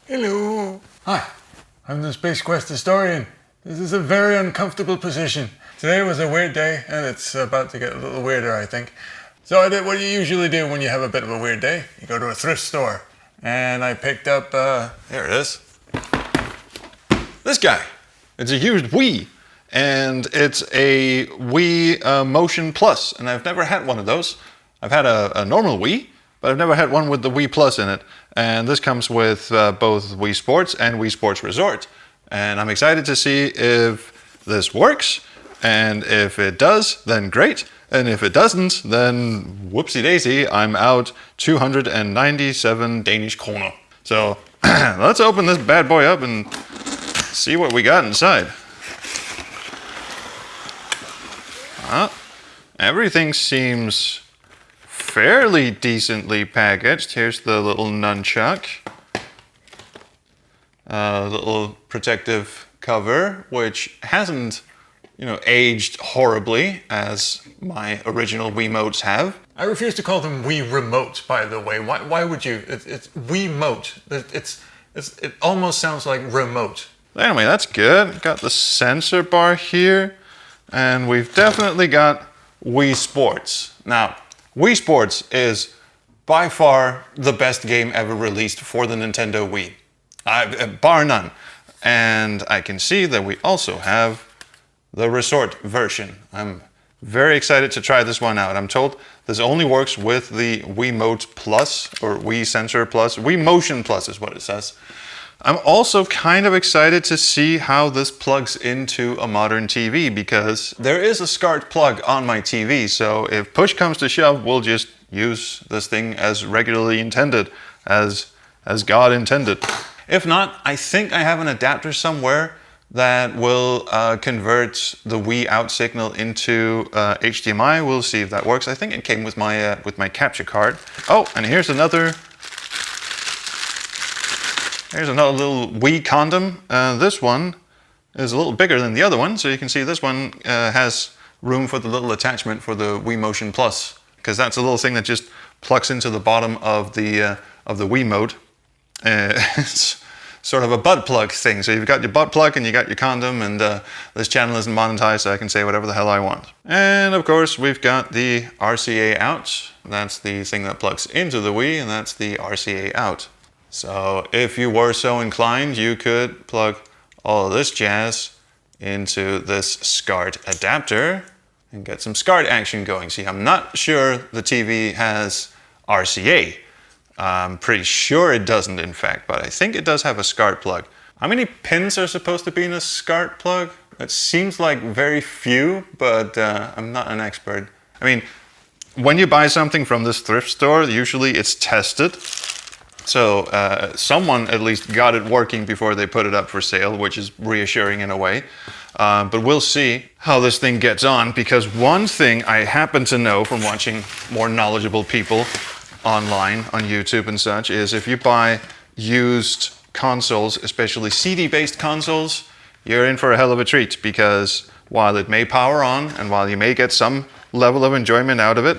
Hello. Hi, I'm the Space Quest historian. This is a very uncomfortable position. Today was a weird day, and it's about to get a little weirder, I think. So I did what you usually do when you have a bit of a weird day. You go to a thrift store. And I picked up, here it is. This guy. It's a used Wii. And it's a Wii Motion Plus. And I've never had one of those. I've had a normal Wii, but I've never had one with the Wii Plus in it. And this comes with both Wii Sports and Wii Sports Resort. And I'm excited to see if this works. And if it does, then great. And if it doesn't, then whoopsie daisy, I'm out 297 Danish kroner. So let's open this bad boy up and see what we got inside. Everything seems fairly decently packaged. Here's the little nunchuck. Little protective cover, which hasn't, aged horribly as my original Wiimotes have. I refuse to call them Wii Remote, by the way. Why would you? It's Wiimote. It almost sounds like remote. Anyway, that's good. Got the sensor bar here, and we've definitely got Wii Sports. Now, Wii Sports is by far the best game ever released for the Nintendo Wii, bar none. And I can see that we also have the Resort version. I'm very excited to try this one out. I'm told this only works with the Wii Mote Plus or Wii Sensor Plus. Wii Motion Plus is what it says. I'm also kind of excited to see how this plugs into a modern TV, because there is a SCART plug on my TV. So if push comes to shove, we'll just use this thing as regularly intended, as God intended. If not, I think I have an adapter somewhere that will convert the Wii out signal into HDMI. We'll see if that works. I think it came with my capture card. Oh, and here's another little Wii condom. This one is a little bigger than the other one, so you can see this one has room for the little attachment for the Wii Motion Plus, because that's a little thing that just plugs into the bottom of the Wiimote. It's sort of a butt plug thing. So you've got your butt plug and you got your condom, and this channel isn't monetized, so I can say whatever the hell I want. And of course, we've got the RCA out. That's the thing that plugs into the Wii, and that's the RCA out. So if you were so inclined, you could plug all of this jazz into this SCART adapter and get some SCART action going. See, I'm not sure the TV has RCA. I'm pretty sure it doesn't, in fact, but I think it does have a SCART plug. How many pins are supposed to be in a SCART plug? It seems like very few, but I'm not an expert. I mean, when you buy something from this thrift store, usually it's tested. So someone at least got it working before they put it up for sale, which is reassuring in a way. But we'll see how this thing gets on, because one thing I happen to know from watching more knowledgeable people online on YouTube and such is if you buy used consoles, especially CD-based consoles, you're in for a hell of a treat, because while it may power on and while you may get some level of enjoyment out of it,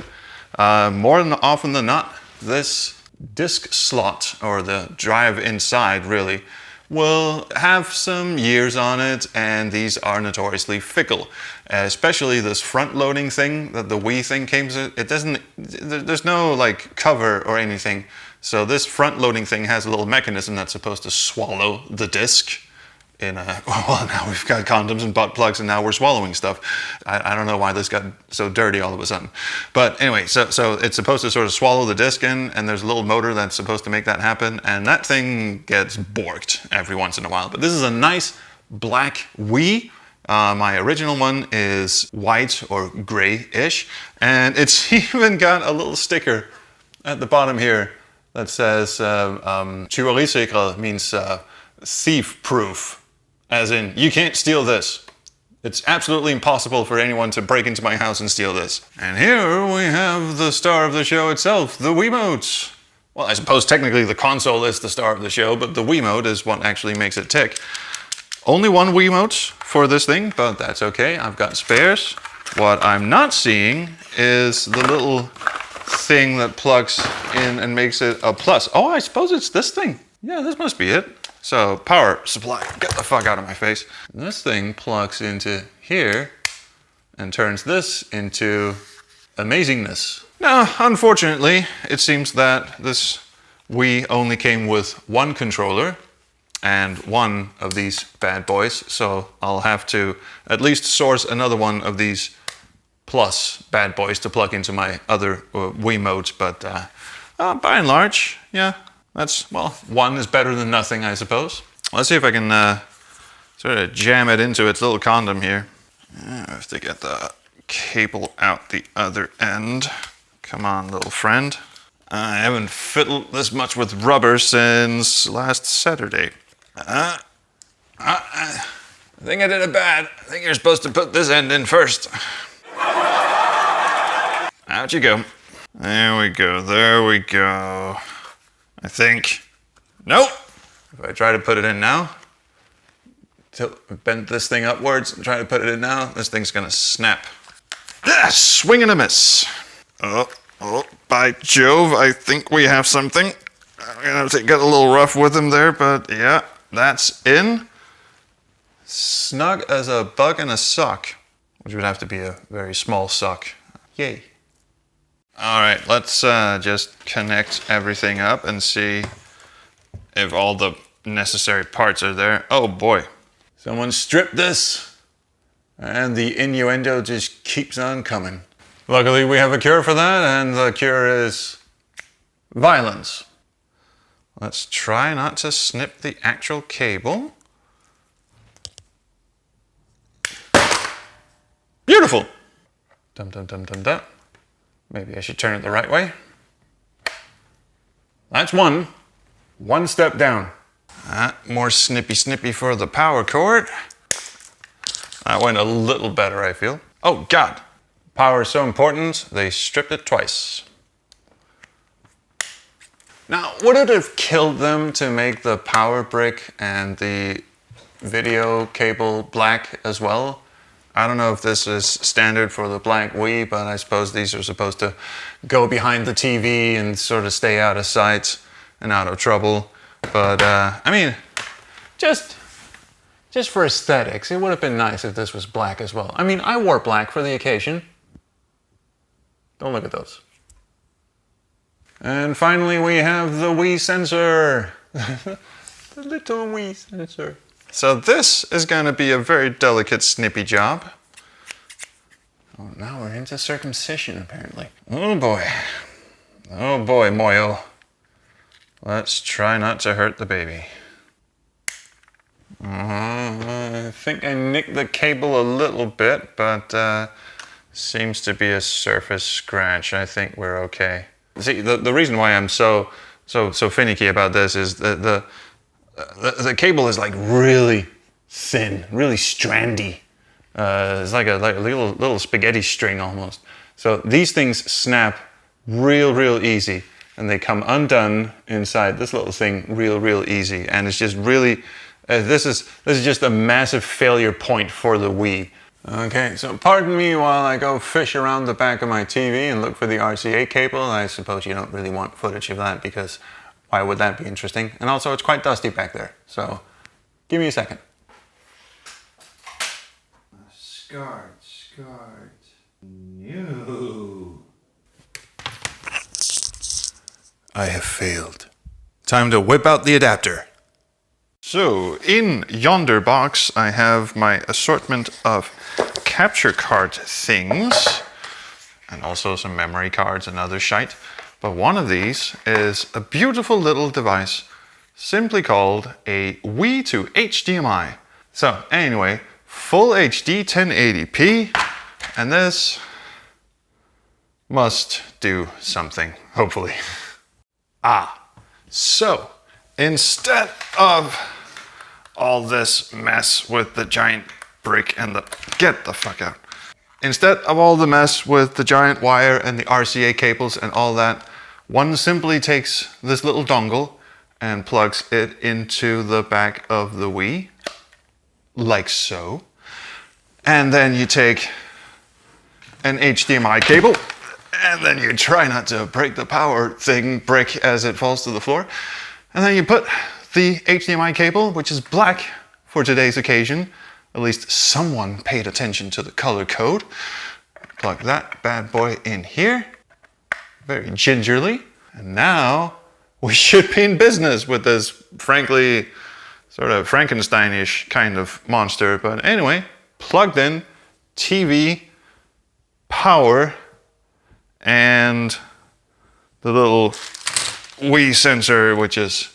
more often than not, this disc slot, or the drive inside really, will have some years on it, and these are notoriously fickle. Especially this front-loading thing that the Wii thing came to. There's no like cover or anything. So this front-loading thing has a little mechanism that's supposed to swallow the disc. Well, now we've got condoms and butt plugs, and now we're swallowing stuff. I don't know why this got so dirty all of a sudden. But anyway, so it's supposed to sort of swallow the disc in, and there's a little motor that's supposed to make that happen, and that thing gets borked every once in a while. But this is a nice black Wii. My original one is white or gray-ish, and it's even got a little sticker at the bottom here that says tyverisikret, means thief-proof. As in, you can't steal this. It's absolutely impossible for anyone to break into my house and steal this. And here we have the star of the show itself, the Wiimote. Well, I suppose technically the console is the star of the show, but the Wiimote is what actually makes it tick. Only one Wiimote for this thing, but that's okay. I've got spares. What I'm not seeing is the little thing that plugs in and makes it a plus. Oh, I suppose it's this thing. Yeah, this must be it. So power supply, get the fuck out of my face. This thing plugs into here and turns this into amazingness. Now, unfortunately, it seems that this Wii only came with one controller and one of these bad boys, so I'll have to at least source another one of these Plus bad boys to plug into my other Wii modes, but by and large, yeah, that's, well, one is better than nothing, I suppose. Let's see if I can sort of jam it into its little condom here. I have to get the cable out the other end. Come on, little friend. I haven't fiddled this much with rubber since last Saturday. I think I did it bad. I think you're supposed to put this end in first. Out you go. There we go, there we go. I think. Nope. If I try to put it in now, bend this thing upwards and try to put it in now, this thing's gonna snap. Ah, swing and a miss. Oh, by Jove, I think we have something. I'm gonna have to get a little rough with him there, but yeah, that's in. Snug as a bug in a sock, which would have to be a very small sock. Yay. All right, let's just connect everything up and see if all the necessary parts are there. Oh boy. Someone stripped this and the innuendo just keeps on coming. Luckily we have a cure for that, and the cure is violence. Let's try not to snip the actual cable. Beautiful. Dum dum dum dum dum. Maybe I should turn it the right way. That's one step down. More snippy for the power cord. That went a little better, I feel. Oh God, power is so important, they stripped it twice. Now, would it have killed them to make the power brick and the video cable black as well? I don't know if this is standard for the black Wii, but I suppose these are supposed to go behind the TV and sort of stay out of sight and out of trouble. But I mean, just for aesthetics, it would have been nice if this was black as well. I mean, I wore black for the occasion. Don't look at those. And finally, we have the Wii sensor. The little Wii sensor. So this is going to be a very delicate, snippy job. Oh, now we're into circumcision, apparently. Oh boy. Oh boy, Moyo. Let's try not to hurt the baby. I think I nicked the cable a little bit, but seems to be a surface scratch. I think we're okay. See, the reason why I'm so finicky about this is that the cable is like really thin, really strandy. It's like a little spaghetti string almost. So these things snap real easy, and they come undone inside this little thing real easy. And it's just really, this is just a massive failure point for the Wii. Okay, so pardon me while I go fish around the back of my TV and look for the RCA cable. I suppose you don't really want footage of that, because why would that be interesting? And also, it's quite dusty back there, so give me a second. Scart. No. I have failed. Time to whip out the adapter. So, in yonder box, I have my assortment of capture card things, and also some memory cards and other shite. But one of these is a beautiful little device simply called a Wii to HDMI. So anyway, full HD 1080p, and this must do something, hopefully. So instead of all this mess with the giant brick and get the fuck out. Instead of all the mess with the giant wire and the RCA cables and all that, one simply takes this little dongle and plugs it into the back of the Wii, like so. And then you take an HDMI cable, and then you try not to break the power thing brick as it falls to the floor. And then you put the HDMI cable, which is black for today's occasion. At least someone paid attention to the color code. Plug that bad boy in here, very gingerly. And now we should be in business with this, frankly, sort of Frankenstein-ish kind of monster. But anyway, plugged in, TV, power, and the little Wii sensor, which is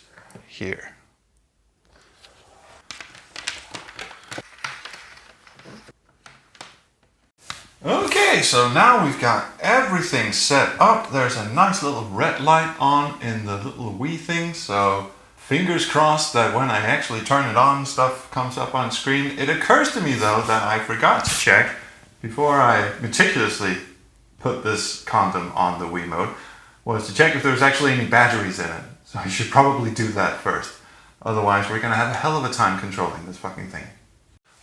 here. Okay, so now we've got everything set up. There's a nice little red light on in the little Wii thing, so fingers crossed that when I actually turn it on, stuff comes up on screen. It occurs to me though that I forgot to check before I meticulously put this condom on the Wii mode, was to check if there's actually any batteries in it. So I should probably do that first. Otherwise we're gonna have a hell of a time controlling this fucking thing.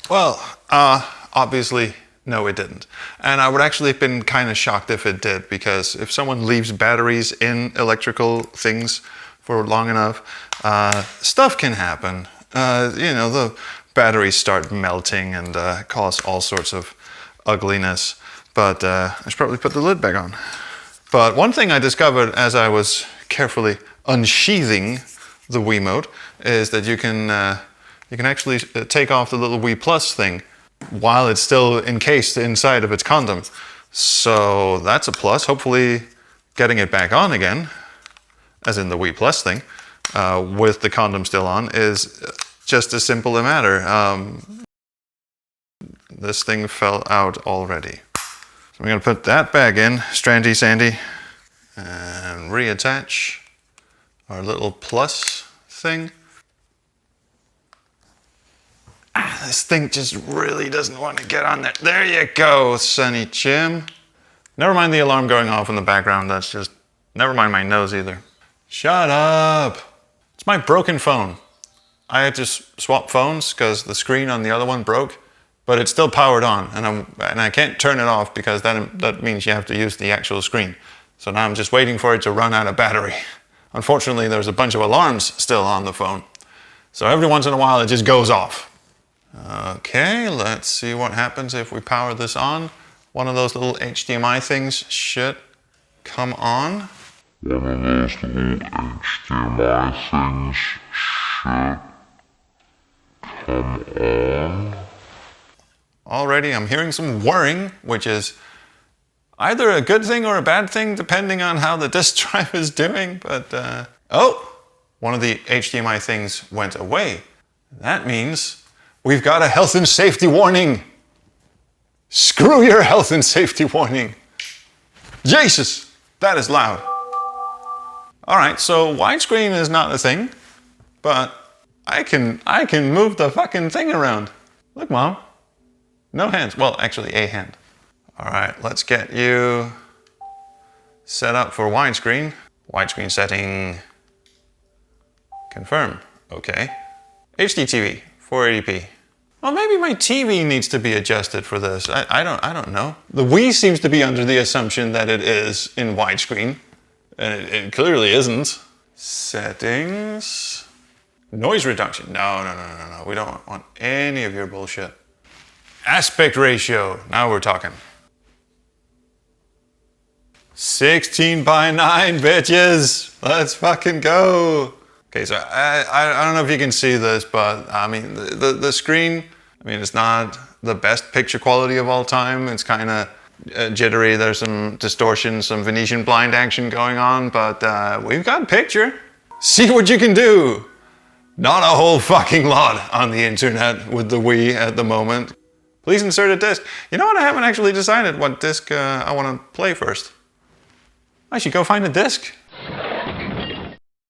Well, obviously, no, it didn't. And I would actually have been kind of shocked if it did, because if someone leaves batteries in electrical things for long enough, stuff can happen. You know, the batteries start melting and cause all sorts of ugliness. But I should probably put the lid back on. But one thing I discovered as I was carefully unsheathing the Wii mode is that you can actually take off the little Wii Plus thing while it's still encased inside of its condom. So that's a plus. Hopefully getting it back on again, as in the Wii Plus thing, with the condom still on, is just as simple a matter. This thing fell out already. So I'm gonna put that back in, strandy sandy, and reattach our little plus thing. This thing just really doesn't want to get on there. There you go, Sonny Jim. Never mind the alarm going off in the background. That's just, never mind my nose either. Shut up. It's my broken phone. I had to swap phones because the screen on the other one broke, but it's still powered on, and I can't turn it off because that means you have to use the actual screen. So now I'm just waiting for it to run out of battery. Unfortunately, there's a bunch of alarms still on the phone. So every once in a while it just goes off. Okay, let's see what happens if we power this on. One of those little HDMI things should come on. One of those little HDMI things should come on. Already I'm hearing some whirring, which is either a good thing or a bad thing, depending on how the disk drive is doing. But, oh, one of the HDMI things went away. That means we've got a health and safety warning. Screw your health and safety warning. Jesus, that is loud. All right, so widescreen is not a thing, but I can move the fucking thing around. Look, Mom, no hands. Well, actually a hand. All right, let's get you set up for widescreen. Widescreen setting, confirm, okay. HDTV. 480p. Well, maybe my TV needs to be adjusted for this. I don't know. The Wii seems to be under the assumption that it is in widescreen, and it clearly isn't. Settings. Noise reduction. No. We don't want any of your bullshit. Aspect ratio. Now we're talking. 16:9, bitches. Let's fucking go. Okay, so I don't know if you can see this, but I mean, the screen, I mean, it's not the best picture quality of all time. It's kind of jittery. There's some distortion, some Venetian blind action going on, but we've got picture. See what you can do. Not a whole fucking lot on the internet with the Wii at the moment. Please insert a disc. You know what? I haven't actually decided what disc I want to play first. I should go find a disc.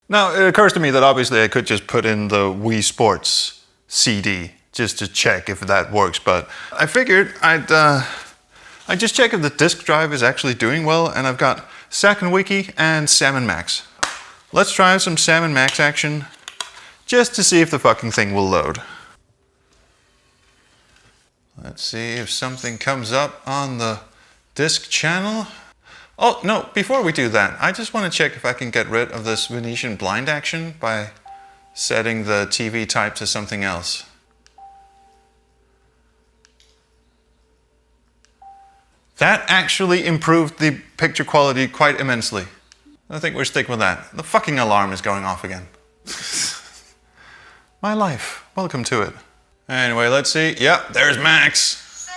Now, it occurs to me that obviously I could just put in the Wii Sports CD just to check if that works, but I figured I'd just check if the disk drive is actually doing well, and I've got Second Wiki and Salmon Max. Let's try some Salmon Max action just to see if the fucking thing will load. Let's see if something comes up on the disk channel. Oh, no, before we do that, I just want to check if I can get rid of this Venetian blind action by setting the TV type to something else. That actually improved the picture quality quite immensely. I think we're sticking with that. The fucking alarm is going off again. My life. Welcome to it. Anyway, let's see. Yep, there's Max.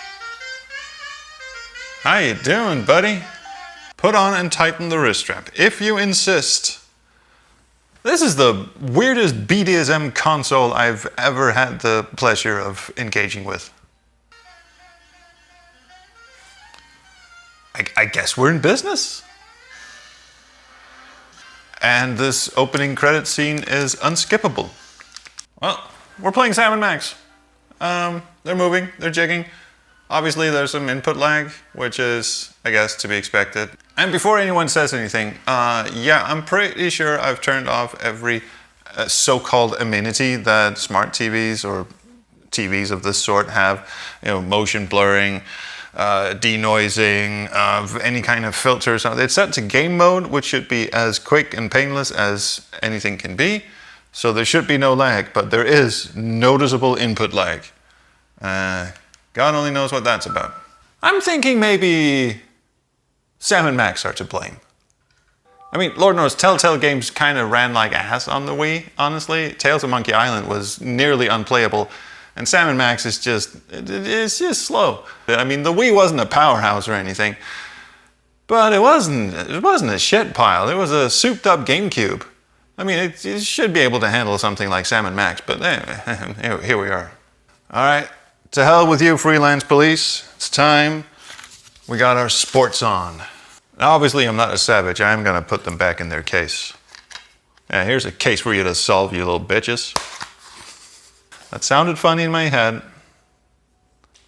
How you doing, buddy? Put on and tighten the wrist strap, if you insist. This is the weirdest BDSM console I've ever had the pleasure of engaging with. I guess we're in business. And this opening credit scene is unskippable. Well, we're playing Sam and Max. They're moving, they're jigging. Obviously there's some input lag, which is, I guess, to be expected. And before anyone says anything, yeah, I'm pretty sure I've turned off every so-called amenity that smart TVs or TVs of this sort have. You know, motion blurring, denoising, any kind of filter. So it's set to game mode, which should be as quick and painless as anything can be. So there should be no lag, but there is noticeable input lag. God only knows what that's about. I'm thinking maybe Sam and Max are to blame. I mean, Lord knows, Telltale Games kind of ran like ass on the Wii, honestly. Tales of Monkey Island was nearly unplayable. And Sam and Max is just, it's just slow. I mean, the Wii wasn't a powerhouse or anything, but it wasn't a shit pile. It was a souped up GameCube. I mean, it should be able to handle something like Sam and Max, but anyway, here we are. All right, to hell with you, freelance police. It's time. We got our sports on. Now, obviously, I'm not a savage. I am gonna put them back in their case. Yeah, here's a case for you to solve, you little bitches. That sounded funny in my head.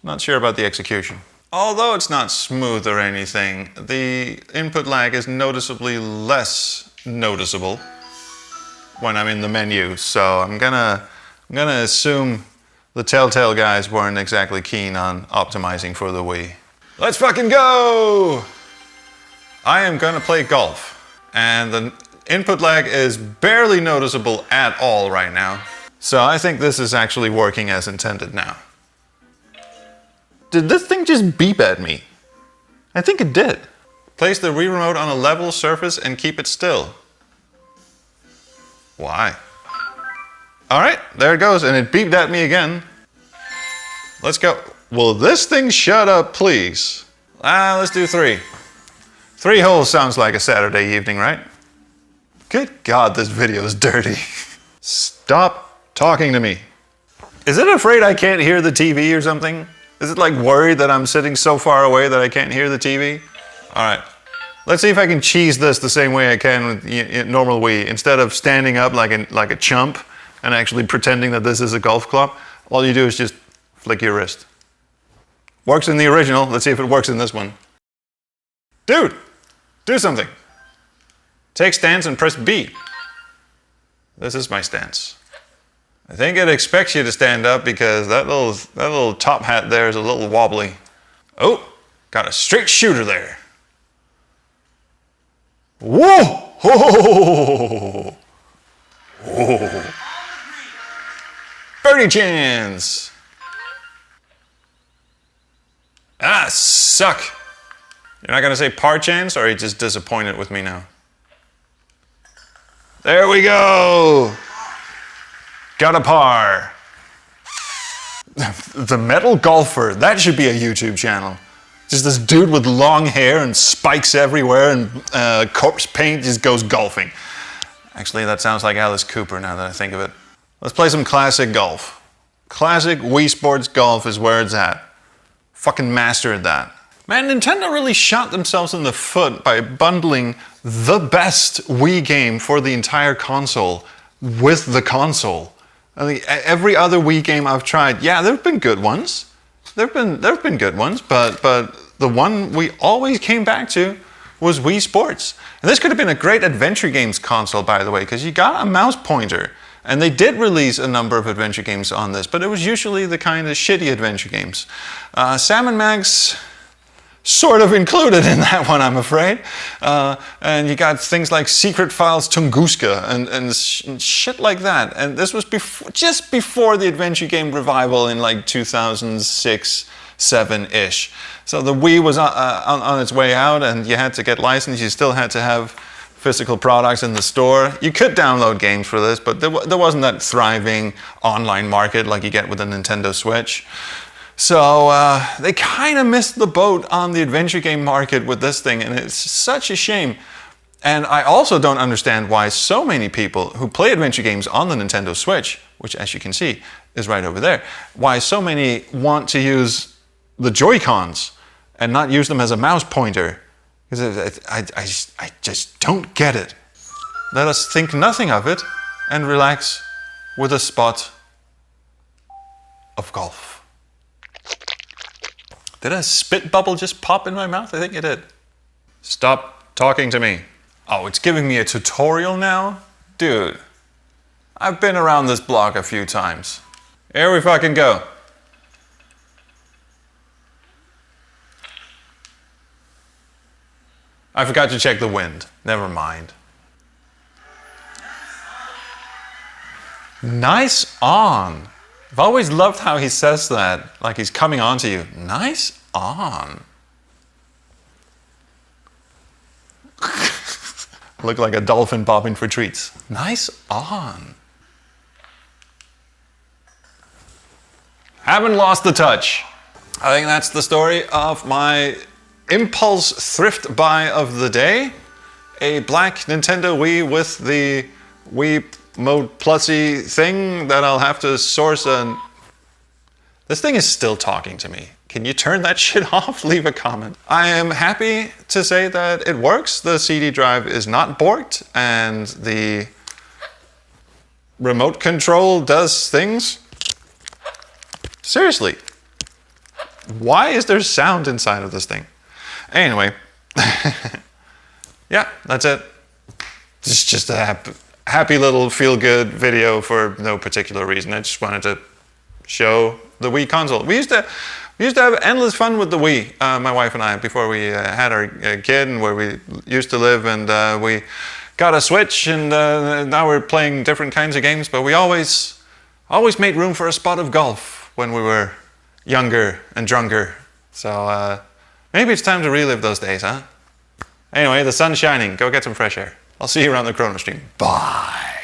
Not sure about the execution. Although it's not smooth or anything, the input lag is noticeably less noticeable when I'm in the menu. So I'm gonna assume the Telltale guys weren't exactly keen on optimizing for the Wii. Let's fucking go! I am gonna play golf, and the input lag is barely noticeable at all right now. So I think this is actually working as intended now. Did this thing just beep at me? I think it did. Place the Wii remote on a level surface and keep it still. Why? All right, there it goes, and it beeped at me again. Let's go. Will this thing shut up, please? Let's do 3. 3 holes sounds like a Saturday evening, right? Good God, this video is dirty. Stop talking to me. Is it afraid I can't hear the TV or something? Is it like worried that I'm sitting so far away that I can't hear the TV? All right, let's see if I can cheese this the same way I can with normal Wii. Instead of standing up like a chump and actually pretending that this is a golf club, all you do is just flick your wrist. Works in the original. Let's see if it works in this one. Dude, do something. Take stance and press B. This is my stance. I think it expects you to stand up because that little top hat there is a little wobbly. Oh, got a straight shooter there. Whoa! Whoa! Whoa! Birdie chance! Ah, suck! You're not gonna say par chance, or are you just disappointed with me now? There we go! Got a par. The Metal Golfer, that should be a YouTube channel. Just this dude with long hair and spikes everywhere and corpse paint just goes golfing. Actually, that sounds like Alice Cooper now that I think of it. Let's play some classic golf. Classic Wii Sports golf is where it's at. Fucking mastered that. Man, Nintendo really shot themselves in the foot by bundling the best Wii game for the entire console with the console. I mean, every other Wii game I've tried, yeah, there have been good ones. There have been good ones, but the one we always came back to was Wii Sports. And this could have been a great adventure games console, by the way, because you got a mouse pointer. And they did release a number of adventure games on this, but it was usually the kind of shitty adventure games. Sam and Max sort of included in that one, I'm afraid. And you got things like Secret Files Tunguska and shit like that. And this was just before the adventure game revival in like 2006, 7-ish. So the Wii was on its way out, and you had to get licensed. You still had to have physical products in the store. You could download games for this, but there wasn't that thriving online market like you get with the Nintendo Switch. So they kind of missed the boat on the adventure game market with this thing, and it's such a shame. And I also don't understand why so many people who play adventure games on the Nintendo Switch, which as you can see is right over there, why so many want to use the Joy-Cons and not use them as a mouse pointer. Because I just don't get it. Let us think nothing of it and relax with a spot of golf. Did a spit bubble just pop in my mouth? I think it did. Stop talking to me. Oh, it's giving me a tutorial now? Dude, I've been around this block a few times. Here we fucking go. I forgot to check the wind. Never mind. Nice on. I've always loved how he says that, like he's coming on to you. Nice on. Look like a dolphin bobbing for treats. Nice on. Haven't lost the touch. I think that's the story of my impulse thrift buy of the day. A black Nintendo Wii with the Wii Mode Plusy thing that I'll have to source an... This thing is still talking to me. Can you turn that shit off? Leave a comment. I am happy to say that it works. The CD drive is not borked and the remote control does things. Seriously. Why is there sound inside of this thing? Anyway. Yeah, that's it. It's just a happy little feel-good video for no particular reason. I just wanted to show the Wii console. We used to have endless fun with the Wii, my wife and I, before we had our kid and where we used to live, and we got a Switch, and now we're playing different kinds of games, but we always made room for a spot of golf when we were younger and drunker. So maybe it's time to relive those days, huh? Anyway, the sun's shining. Go get some fresh air. I'll see you around the Chrono Stream. Bye.